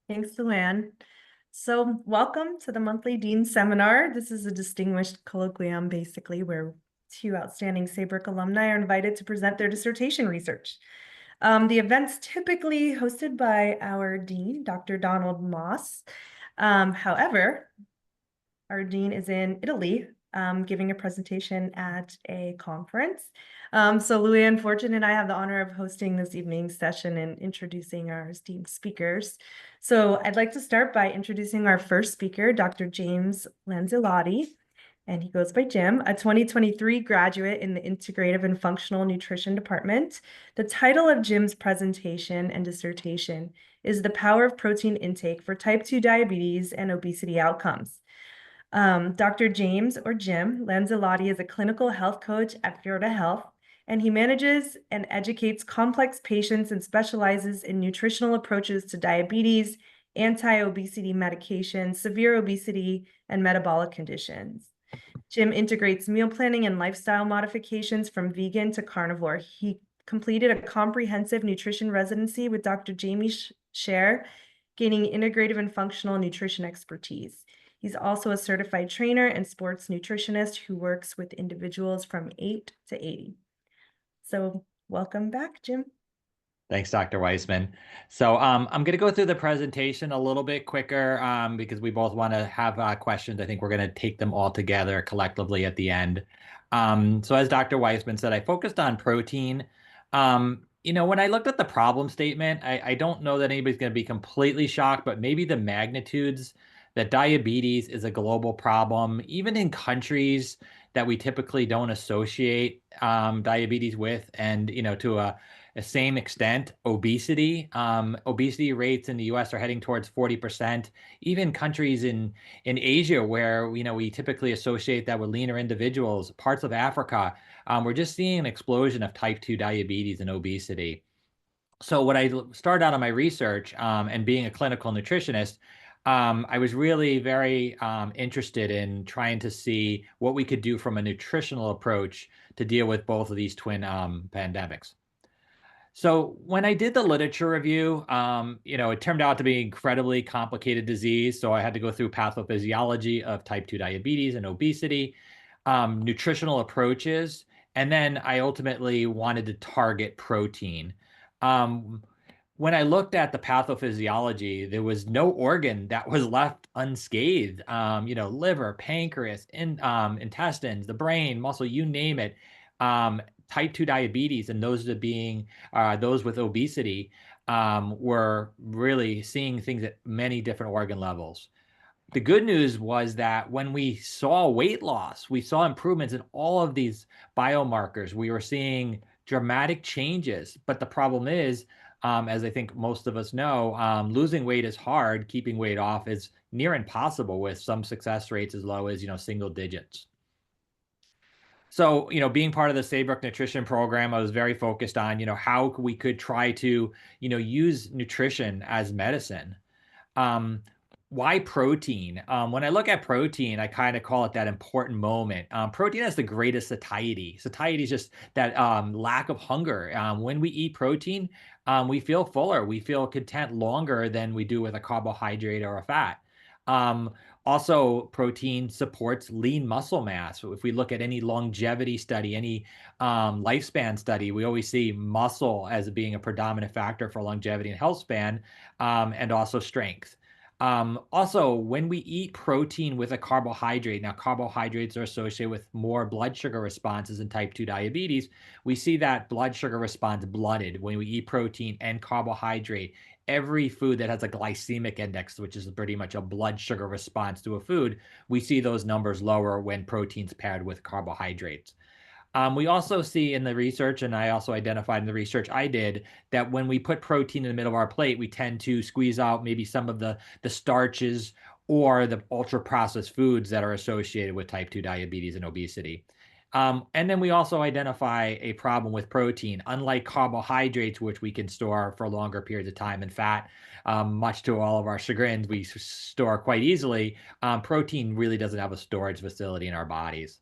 Thanks, Luann. So welcome to the monthly Dean Seminar. This is a distinguished colloquium, basically, where two outstanding Saybrook alumni are invited to present their dissertation research. The event's typically hosted by our dean, Dr. Donald Moss. However, our dean is in Italy, giving a presentation at a conference. So Luann Fortune and I have the honor of hosting this evening's session and introducing our esteemed speakers. So I'd like to start by introducing our first speaker, Dr. James Lanzilotti, and he goes by Jim, a 2023 graduate in the Integrative and Functional Nutrition Department. The title of Jim's presentation and dissertation is The Power of Protein Intake for Type 2 Diabetes and Obesity Outcomes. Dr. James, or Jim, Lanzilotti is a clinical health coach at Virta Health, and he manages and educates complex patients and specializes in nutritional approaches to diabetes, anti-obesity medications, severe obesity, and metabolic conditions. Jim integrates meal planning and lifestyle modifications from vegan to carnivore. He completed a comprehensive nutrition residency with Dr. Jaime Schehr, gaining integrative and functional nutrition expertise. He's also a certified trainer and sports nutritionist who works with individuals from 8 to 80. So welcome back, Jim. Thanks, Dr. Weissman. So I'm going to go through the presentation a little bit quicker because we both want to have questions. I think we're going to take them all together collectively at the end. So as Dr. Weissman said, I focused on protein. When I looked at the problem statement, I don't know that anybody's going to be completely shocked, but maybe the magnitudes that diabetes is a global problem, even in countries that we typically don't associate diabetes with, and to a same extent, obesity. Obesity rates in the U.S. are heading towards 40%. Even countries in Asia, where we typically associate that with leaner individuals, parts of Africa, we're just seeing an explosion of type 2 diabetes and obesity. So what I started out on my research and being a clinical nutritionist, I was really very interested in trying to see what we could do from a nutritional approach to deal with both of these twin pandemics. So when I did the literature review, it turned out to be an incredibly complicated disease. So I had to go through pathophysiology of type 2 diabetes and obesity, nutritional approaches, and then I ultimately wanted to target protein. When I looked at the pathophysiology, there was no organ that was left unscathed. Liver, pancreas, intestines, the brain, muscle, you name it. Type 2 diabetes and those with obesity were really seeing things at many different organ levels. The good news was that when we saw weight loss, we saw improvements in all of these biomarkers. We were seeing dramatic changes, but the problem is, as I think most of us know, losing weight is hard. Keeping weight off is near impossible, with some success rates as low as single digits. So, being part of the Saybrook nutrition program, I was very focused on, how we could try to, use nutrition as medicine. Why protein? When I look at protein, I kind of call it that important moment. Protein has the greatest satiety. Satiety is just that lack of hunger. When we eat protein, we feel fuller. We feel content longer than we do with a carbohydrate or a fat. Also, protein supports lean muscle mass. So if we look at any longevity study, any lifespan study, we always see muscle as being a predominant factor for longevity and health span, and also strength. Also, when we eat protein with a carbohydrate, now carbohydrates are associated with more blood sugar responses in type 2 diabetes. We see that blood sugar response blooded when we eat protein and carbohydrate. Every food that has a glycemic index, which is pretty much a blood sugar response to a food, we see those numbers lower when protein's paired with carbohydrates. We also see in the research, and I also identified in the research I did, that when we put protein in the middle of our plate, we tend to squeeze out maybe some of the starches or the ultra-processed foods that are associated with type 2 diabetes and obesity. And then we also identify a problem with protein. Unlike carbohydrates, which we can store for longer periods of time, and fat, much to all of our chagrins, we store quite easily. Protein really doesn't have a storage facility in our bodies.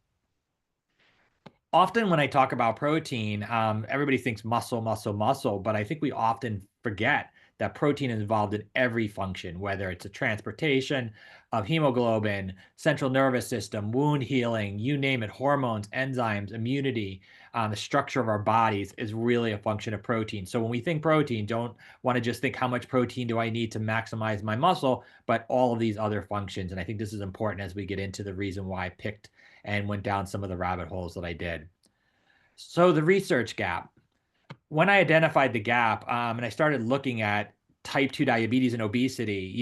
Often when I talk about protein, everybody thinks muscle, muscle, muscle, but I think we often forget that protein is involved in every function, whether it's a transportation of hemoglobin, central nervous system, wound healing, you name it, hormones, enzymes, immunity, the structure of our bodies is really a function of protein. So when we think protein, don't want to just think how much protein do I need to maximize my muscle, but all of these other functions. And I think this is important as we get into the reason why I picked and went down some of the rabbit holes that I did. So the research gap. When I identified the gap, and I started looking at type 2 diabetes and obesity,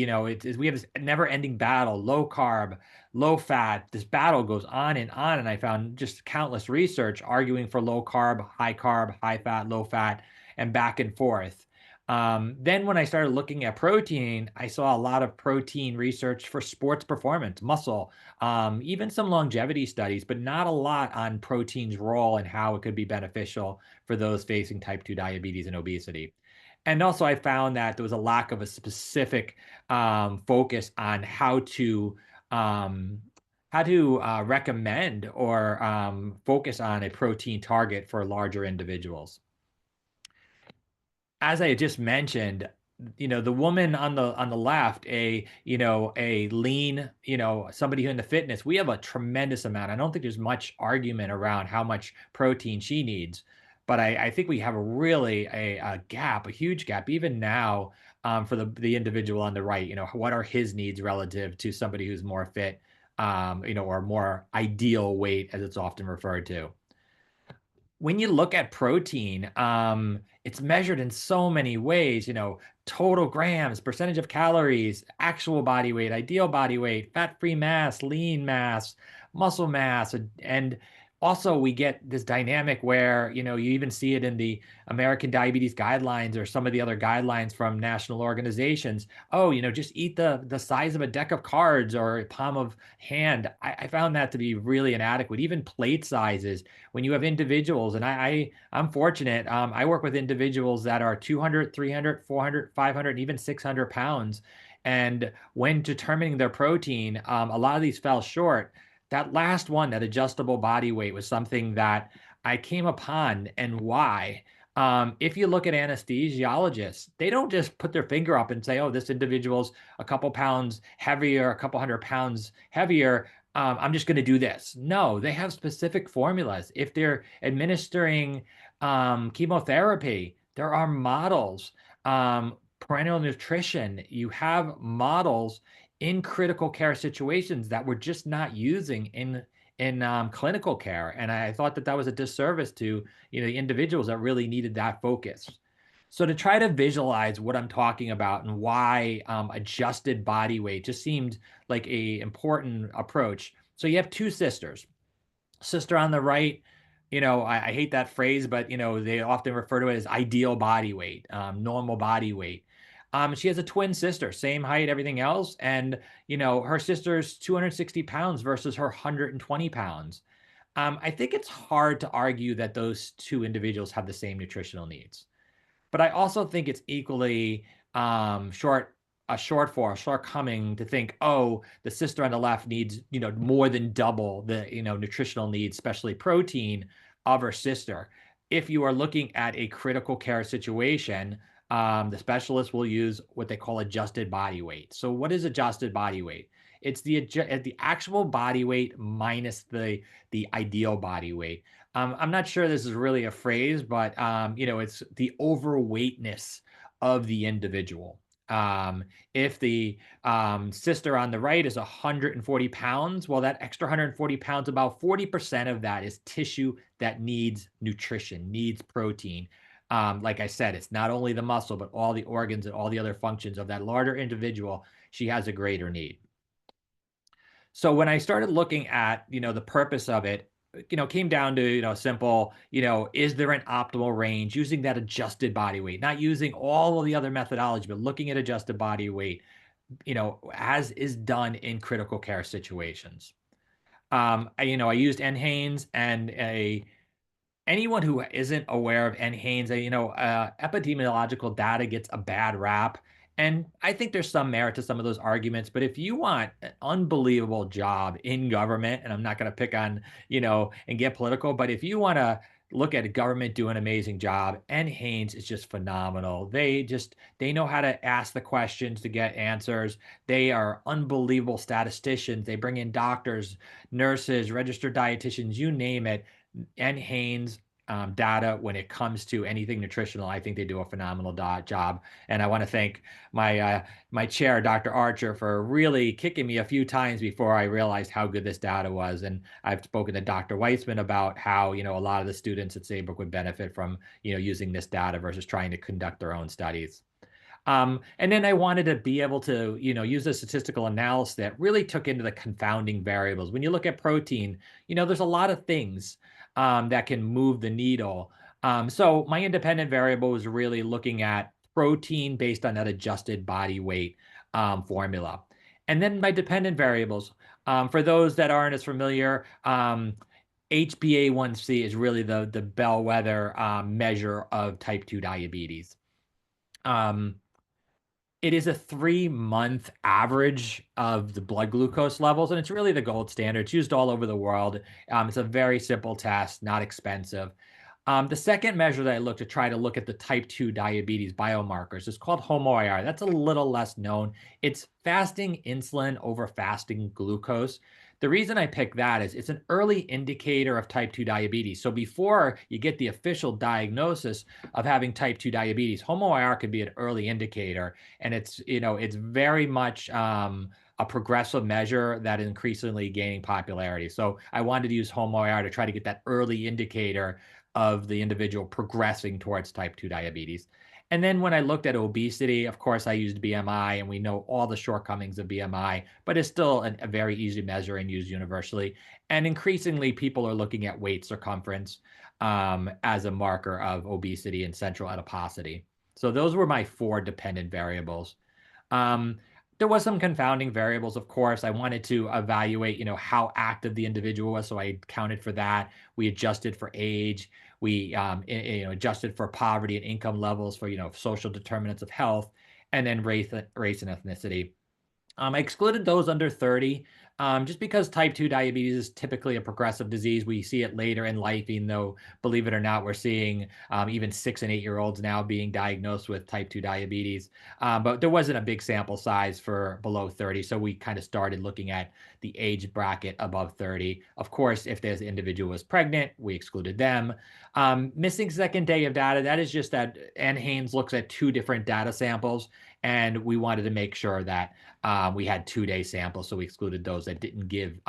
we have this never ending battle, low carb, low fat. This battle goes on. And I found just countless research arguing for low carb, high fat, low fat, and back and forth. Then when I started looking at protein, I saw a lot of protein research for sports performance, muscle, even some longevity studies, but not a lot on protein's role and how it could be beneficial for those facing type 2 diabetes and obesity. And also, I found that there was a lack of a specific focus on how to recommend or focus on a protein target for larger individuals. As I just mentioned, the woman on the left, a lean, somebody who in the fitness, we have a tremendous amount. I don't think there's much argument around how much protein she needs, but I think we have a gap, a huge gap, even now, for the individual on the right. What are his needs relative to somebody who's more fit, or more ideal weight, as it's often referred to. When you look at protein, it's measured in so many ways, total grams, percentage of calories, actual body weight, ideal body weight, fat-free mass, lean mass, muscle mass. And also we get this dynamic where, you even see it in the American Diabetes Guidelines or some of the other guidelines from national organizations. Oh, just eat the size of a deck of cards or a palm of hand. I found that to be really inadequate. Even plate sizes, when you have individuals, and I'm fortunate, I work with individuals that are 200, 300, 400, 500, even 600 pounds. And when determining their protein, a lot of these fell short. That last one, that adjustable body weight, was something that I came upon. And why? If you look at anesthesiologists, they don't just put their finger up and say, oh, this individual's a couple pounds heavier, a couple 100 pounds heavier. I'm just going to do this. No, they have specific formulas. If they're administering chemotherapy, there are models. Parenteral nutrition, you have models in critical care situations that we're just not using in clinical care. And I thought that was a disservice to the individuals that really needed that focus. So to try to visualize what I'm talking about and why adjusted body weight just seemed like a important approach. So you have two sisters. Sister on the right, I hate that phrase, but they often refer to it as ideal body weight, normal body weight. She has a twin sister, same height, everything else. And, her sister's 260 pounds versus her 120 pounds. I think it's hard to argue that those two individuals have the same nutritional needs. But I also think it's equally shortcoming to think, oh, the sister on the left needs, more than double the, nutritional needs, especially protein, of her sister. If you are looking at a critical care situation, the specialist will use what they call adjusted body weight. So what is adjusted body weight? It's the actual body weight minus the ideal body weight. I'm not sure this is really a phrase, but it's the overweightness of the individual. If the sister on the right is 140 pounds, well, that extra 140 pounds, about 40% of that is tissue that needs nutrition, needs protein. Like I said, it's not only the muscle, but all the organs and all the other functions of that larger individual. She has a greater need. So when I started looking at, the purpose of it, came down to, simple, is there an optimal range using that adjusted body weight, not using all of the other methodology, but looking at adjusted body weight, as is done in critical care situations. I used NHANES and anyone who isn't aware of NHANES, epidemiological data gets a bad rap. And I think there's some merit to some of those arguments. But if you want an unbelievable job in government, and I'm not going to pick on, and get political, but if you want to look at a government do an amazing job. NHANES is just phenomenal. They know how to ask the questions to get answers. They are unbelievable statisticians. They bring in doctors, nurses, registered dietitians, you name it. NHANES data when it comes to anything nutritional, I think they do a phenomenal job. And I want to thank my chair, Dr. Archer, for really kicking me a few times before I realized how good this data was. And I've spoken to Dr. Weissman about how, a lot of the students at Saybrook would benefit from, using this data versus trying to conduct their own studies. And then I wanted to be able to, use a statistical analysis that really took into the confounding variables. When you look at protein, there's a lot of things that can move the needle. So my independent variable was really looking at protein based on that adjusted body weight formula. And then my dependent variables, for those that aren't as familiar, HbA1c is really the bellwether measure of type 2 diabetes. It is a 3-month average of the blood glucose levels, and it's really the gold standard. It's used all over the world. It's a very simple test, not expensive. The second measure that I looked to try to look at the type 2 diabetes biomarkers is called HOMO-IR. That's a little less known. It's fasting insulin over fasting glucose. The reason I picked that is it's an early indicator of type 2 diabetes. So before you get the official diagnosis of having type 2 diabetes, HOMO-IR could be an early indicator. And it's very much a progressive measure that is increasingly gaining popularity. So I wanted to use HOMO-IR to try to get that early indicator of the individual progressing towards type 2 diabetes. And then when I looked at obesity, of course, I used BMI, and we know all the shortcomings of BMI, but it's still a very easy measure and used universally. And increasingly, people are looking at waist circumference as a marker of obesity and central adiposity. So those were my 4 dependent variables. There was some confounding variables, of course. I wanted to evaluate, how active the individual was, so I counted for that. We adjusted for age. We adjusted for poverty and income levels for social determinants of health, and then race and ethnicity. I excluded those under 30, just because type 2 diabetes is typically a progressive disease. We see it later in life, even though, believe it or not, we're seeing even 6 and 8-year-olds now being diagnosed with type 2 diabetes. But there wasn't a big sample size for below 30, so we kind of started looking at the age bracket above 30. Of course, if this individual was pregnant, we excluded them. Missing second day of data, that is just that NHANES looks at 2 different data samples, and we wanted to make sure that we had 2-day samples, so we excluded those that didn't give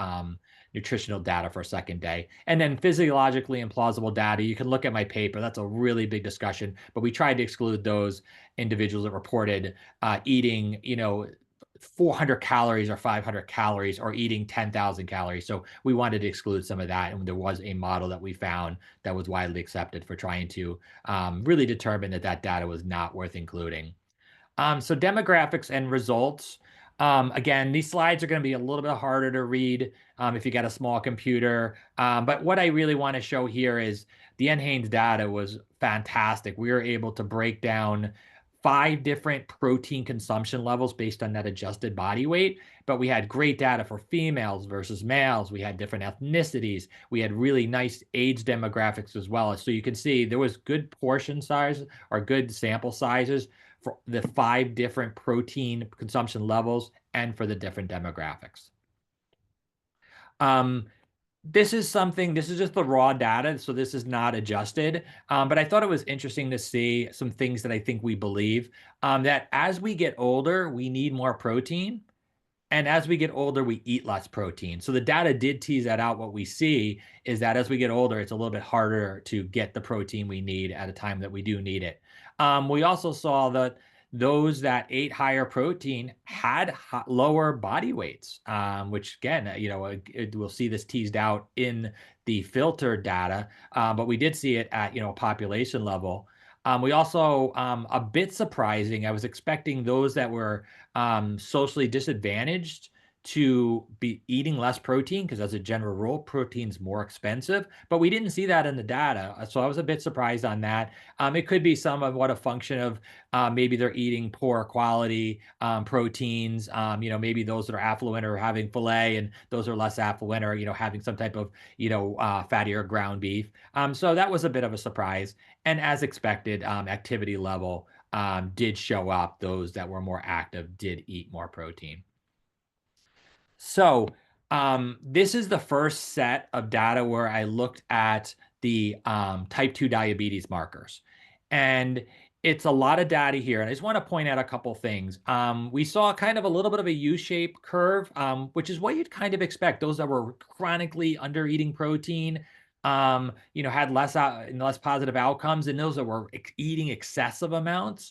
nutritional data for a second day. And then physiologically implausible data, you can look at my paper. That's a really big discussion, but we tried to exclude those individuals that reported eating, 400 calories or 500 calories or eating 10,000 calories. So we wanted to exclude some of that. And there was a model that we found that was widely accepted for trying to really determine that data was not worth including. So demographics and results. Again, these slides are going to be a little bit harder to read if you got a small computer. But what I really want to show here is the NHANES data was fantastic. We were able to break down 5 different protein consumption levels based on that adjusted body weight. But we had great data for females versus males. We had different ethnicities. We had really nice age demographics as well. So you can see there was good portion size or good sample sizes for the 5 different protein consumption levels and for the different demographics. This is just the raw data, so this is not adjusted. But I thought it was interesting to see some things that I think we believe, that as we get older, we need more protein. And as we get older, we eat less protein. So the data did tease that out. What we see is that as we get older, it's a little bit harder to get the protein we need at a time that we do need it. We also saw that those that ate higher protein had lower body weights, which again, we'll see this teased out in the filter data, but we did see it at, population level. We also, a bit surprising, I was expecting those that were socially disadvantaged to be eating less protein because, as a general rule, protein's more expensive. But we didn't see that in the data, so I was a bit surprised on that. It could be somewhat a function of maybe they're eating poor quality proteins. Maybe those that are affluent are having filet, and those are less affluent are having some type of fattier ground beef. So that was a bit of a surprise. And as expected, activity level did show up. Those that were more active did eat more protein. So this is the first set of data where I looked at the type 2 diabetes markers. And it's a lot of data here. And I just want to point out a couple things. We saw kind of a little bit of a U-shaped curve, which is what you'd kind of expect. Those that were chronically under eating protein, had less positive outcomes, and those that were eating excessive amounts.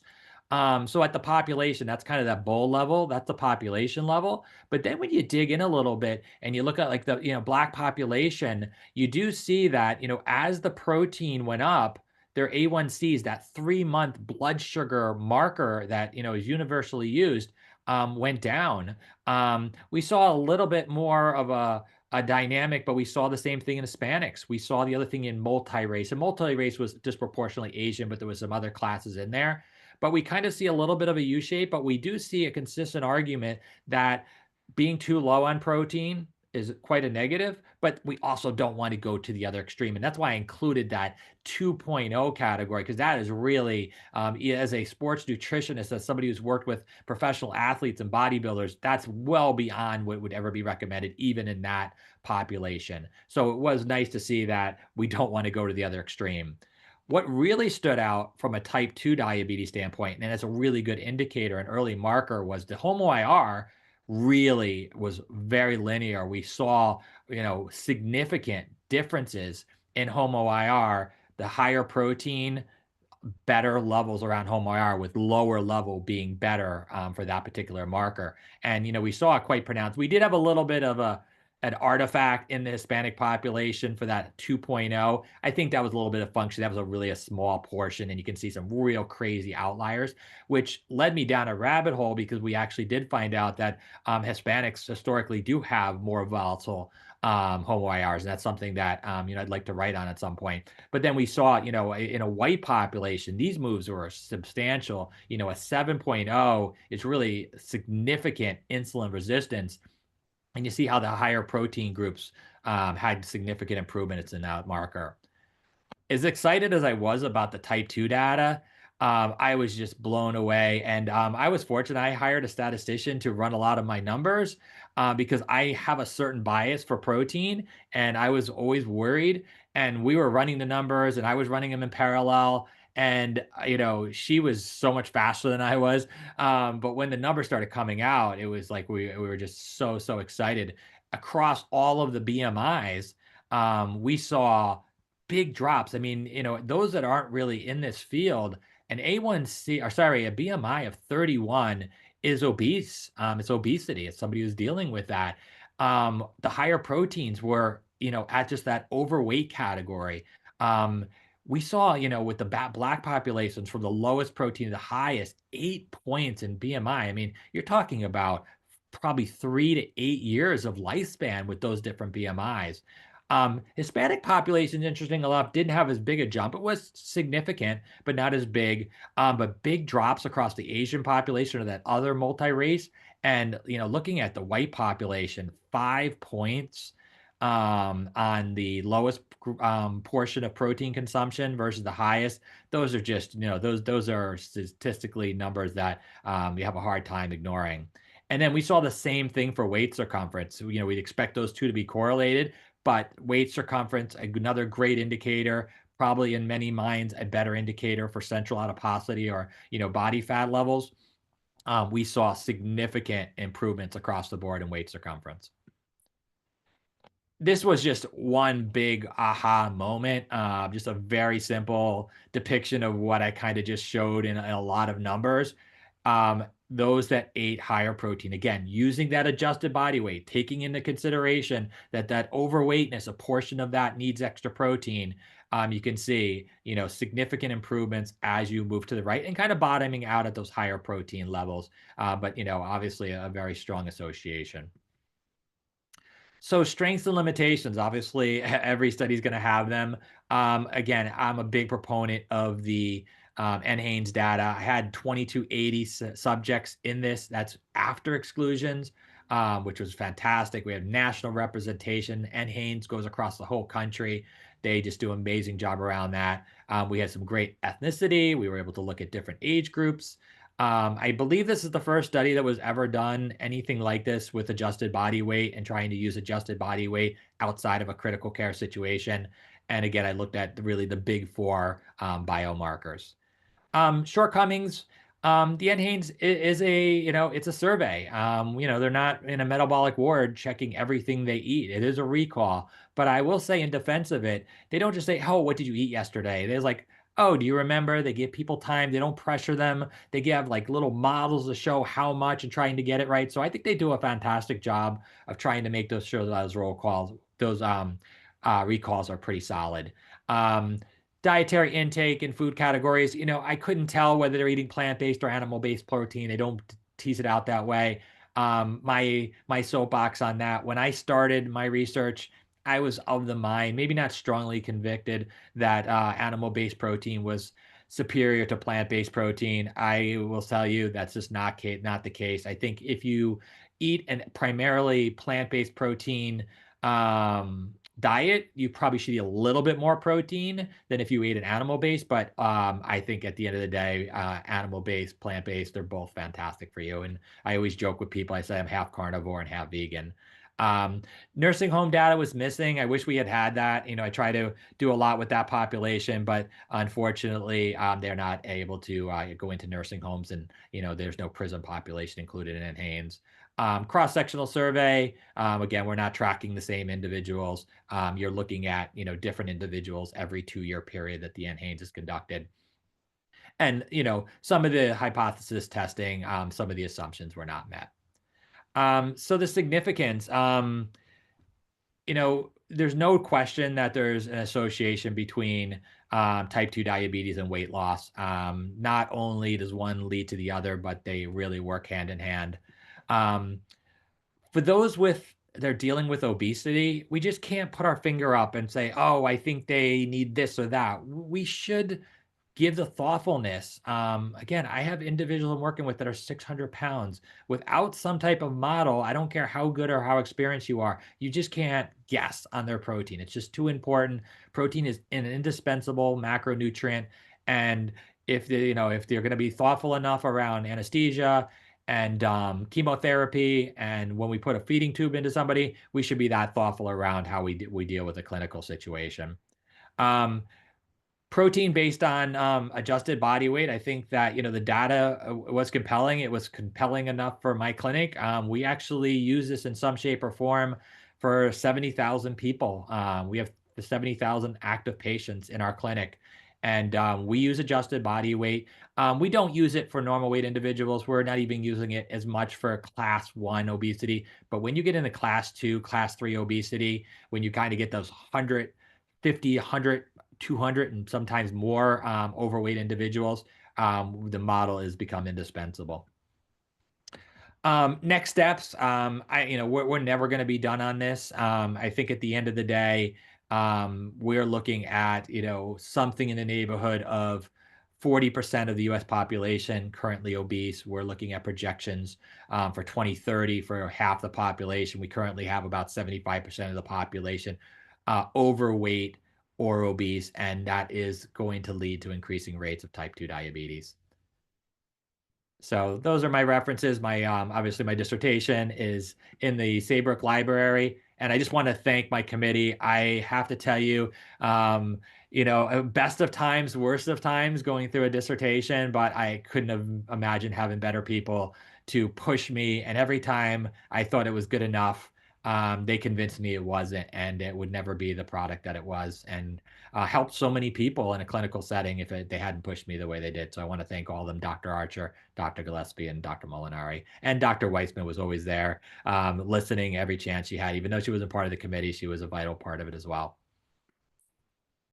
So at the population, that's kind of that bowl level. That's the population level. But then when you dig in a little bit and you look at like the black population, you do see that as the protein went up, their A1Cs, that 3-month blood sugar marker that is universally used, went down. We saw a little bit more of a dynamic, but we saw the same thing in Hispanics. We saw the other thing in multi-race, and multi-race was disproportionately Asian, but there was some other classes in there. But we kind of see a little bit of a U shape, but we do see a consistent argument that being too low on protein is quite a negative, but we also don't want to go to the other extreme. And that's why I included that 2.0 category, because that is really, as a sports nutritionist, as somebody who's worked with professional athletes and bodybuilders, that's well beyond what would ever be recommended, even in that population. So it was nice to see that we don't want to go to the other extreme. What really stood out from a type 2 diabetes standpoint, and it's a really good indicator, an early marker, was the HOMO-IR really was very linear. We saw, significant differences in HOMO-IR, the higher protein, better levels around HOMO-IR, with lower level being better for that particular marker. And, we saw it quite pronounced. We did have a little bit of an artifact in the Hispanic population for that 2.0. I think that was a little bit of function. That was a small portion, and you can see some real crazy outliers, which led me down a rabbit hole because we actually did find out that Hispanics historically do have more volatile HOMO-IRs, and that's something that I'd like to write on at some point. But then we saw, in a white population, these moves were substantial. A 7.0 is really significant insulin resistance. And you see how the higher protein groups had significant improvements in that marker. As excited as I was about the type 2 data, I was just blown away. And I was fortunate. I hired a statistician to run a lot of my numbers because I have a certain bias for protein, and I was always worried. And we were running the numbers, and I was running them in parallel. And she was so much faster than I was. But when the numbers started coming out, it was like we were just so excited. Across all of the BMIs, we saw big drops. I mean, those that aren't really in this field, an A1C, or sorry, a BMI of 31 is obese. It's obesity. It's somebody who's dealing with that. The higher proteins were, at just that overweight category. We saw, with the black populations, from the lowest protein to the highest, 8 points in BMI. I mean, you're talking about probably 3 to 8 years of lifespan with those different BMIs. Hispanic population, interesting enough, didn't have as big a jump. It was significant, but not as big. But big drops across the Asian population or that other multi-race. And, looking at the white population, 5 points on the lowest portion of protein consumption versus the highest. Those are just, those are statistically numbers that you have a hard time ignoring. And then we saw the same thing for waist circumference. We'd expect those two to be correlated, but waist circumference, another great indicator, probably in many minds a better indicator for central adiposity or body fat levels. We saw significant improvements across the board in waist circumference. This was just one big aha moment, just a very simple depiction of what I kind of just showed in a lot of numbers. Those that ate higher protein, again, using that adjusted body weight, taking into consideration that overweightness, a portion of that needs extra protein. You can see, significant improvements as you move to the right and kind of bottoming out at those higher protein levels. But, obviously a very strong association. So strengths and limitations, obviously, every study is going to have them. Again, I'm a big proponent of the NHANES data. I had 2280 subjects in this. That's after exclusions, which was fantastic. We have national representation. NHANES goes across the whole country. They just do an amazing job around that. We had some great ethnicity. We were able to look at different age groups. I believe this is the first study that was ever done anything like this with adjusted body weight and trying to use adjusted body weight outside of a critical care situation. And again, I looked at really the big four biomarkers. Shortcomings. The NHANES is a, it's a survey. They're not in a metabolic ward checking everything they eat. It is a recall. But I will say in defense of it, they don't just say, oh, what did you eat yesterday? They're like, oh, do you remember? They give people time. They don't pressure them. They give like little models to show how much and trying to get it right. So I think they do a fantastic job of trying to make those sure those roll calls, those recalls are pretty solid. Um, Dietary intake and food categories, I couldn't tell whether they're eating plant-based or animal-based protein. They don't tease it out that way. My soapbox on that, when I started my research, I was of the mind, maybe not strongly convicted, that animal-based protein was superior to plant-based protein. I will tell you that's just not the case. I think if you eat an primarily plant-based protein diet, you probably should eat a little bit more protein than if you ate an animal-based. But I think at the end of the day, animal-based, plant-based, they're both fantastic for you. And I always joke with people, I say I'm half carnivore and half vegan. Nursing home data was missing. I wish we had that. I try to do a lot with that population, but unfortunately, they're not able to go into nursing homes, and there's no prison population included in NHANES. Cross-sectional survey. Again, we're not tracking the same individuals. You're looking at different individuals every 2-year period that the NHANES is conducted. And some of the hypothesis testing, some of the assumptions were not met. So the significance, there's no question that there's an association between type 2 diabetes and weight loss. Not only does one lead to the other, but they really work hand in hand. For those they're dealing with obesity, we just can't put our finger up and say, oh, I think they need this or that. We should give the thoughtfulness. Again, I have individuals I'm working with that are 600 pounds. Without some type of model, I don't care how good or how experienced you are, you just can't guess on their protein. It's just too important. Protein is an indispensable macronutrient. And if they're going to be thoughtful enough around anesthesia and chemotherapy, and when we put a feeding tube into somebody, we should be that thoughtful around how we deal with a clinical situation. Protein based on adjusted body weight. I think that the data was compelling. It was compelling enough for my clinic. We actually use this in some shape or form for 70,000 people. We have 70,000 active patients in our clinic, and we use adjusted body weight. We don't use it for normal weight individuals. We're not even using it as much for class 1 obesity. But when you get into class 2, class 3 obesity, when you kind of get those 150, 100, 200 and sometimes more overweight individuals, the model has become indispensable. Next steps, we're never going to be done on this. I think at the end of the day, we're looking at, something in the neighborhood of 40% of the US population currently obese. We're looking at projections for 2030 for half the population. We currently have about 75% of the population overweight or obese, and that is going to lead to increasing rates of type 2 diabetes. So those are my references. My obviously my dissertation is in the Saybrook library, and I just want to thank my committee. I have to tell you, best of times, worst of times going through a dissertation, but I couldn't have imagined having better people to push me. And every time I thought it was good enough, they convinced me it wasn't, and it would never be the product that it was, and helped so many people in a clinical setting if they hadn't pushed me the way they did. So I want to thank all of them, Dr. Archer, Dr. Gillespie, and Dr. Molinari. And Dr. Weissman was always there, listening every chance she had. Even though she wasn't part of the committee, she was a vital part of it as well.